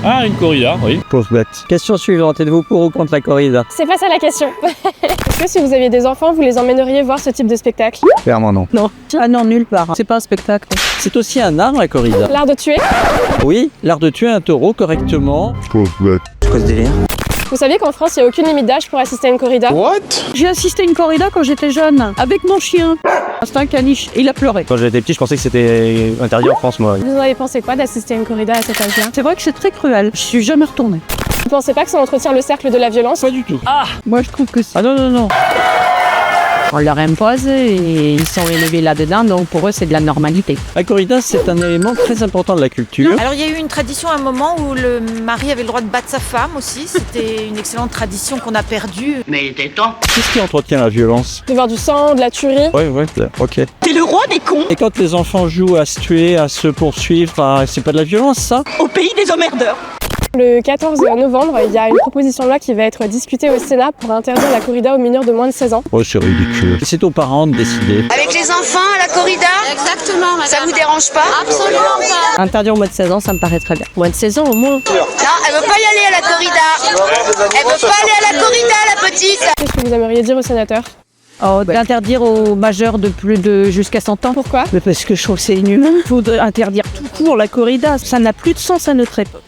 Ah, une corrida, oui. Pauvre bête. Question suivante, êtes-vous pour ou contre la corrida? C'est pas ça la question. Est-ce que si vous aviez des enfants, vous les emmèneriez voir ce type de spectacle? Clairement non. Non. Ah non, nulle part. C'est pas un spectacle. C'est aussi un art la corrida. L'art de tuer? Oui, l'art de tuer un taureau correctement. Pauvre bête. C'est quoi ce délire? Vous saviez qu'en France, il n'y a aucune limite d'âge pour assister à une corrida? J'ai assisté à une corrida quand j'étais jeune, avec mon chien. C'était un caniche. Il a pleuré. Quand j'étais petit, je pensais que c'était interdit en France, moi. Vous en avez pensé quoi d'assister à une corrida à cet âge-là? C'est vrai que c'est très cruel. Je suis jamais retournée. Vous pensez pas que ça entretient le cercle de la violence? Pas du tout. Moi, je trouve que c'est... Ah non, non, non. On leur impose et ils sont élevés là-dedans, donc pour eux, c'est de la normalité. La corrida, c'est un élément très important de la culture. Alors il y a eu une tradition à un moment où le mari avait le droit de battre sa femme aussi. C'était une excellente tradition qu'on a perdue. Mais il était temps. Qu'est-ce qui entretient la violence? De voir du sang, de la tuerie? Ouais, ok. T'es le roi des cons. Et quand les enfants jouent à se tuer, à se poursuivre, c'est pas de la violence, ça? Au pays des emmerdeurs. Le 14 novembre, il y a une proposition de loi qui va être discutée au Sénat pour interdire la corrida aux mineurs de moins de 16 ans. Oh, c'est ridicule. C'est aux parents de décider. Avec les enfants à la corrida? Exactement, madame. Ça vous dérange pas? Absolument pas. Interdire au moins de 16 ans, ça me paraît très bien. Moins de 16 ans au moins. Non, elle veut pas y aller à la corrida. Elle veut pas aller à la corrida, la petite. Qu'est-ce que vous aimeriez dire aux sénateurs? Oh, d'interdire aux majeurs de plus de jusqu'à 100 ans. Pourquoi? Mais parce que je trouve que c'est inhumain. Il faudrait interdire tout court la corrida. Ça n'a plus de sens à notre époque.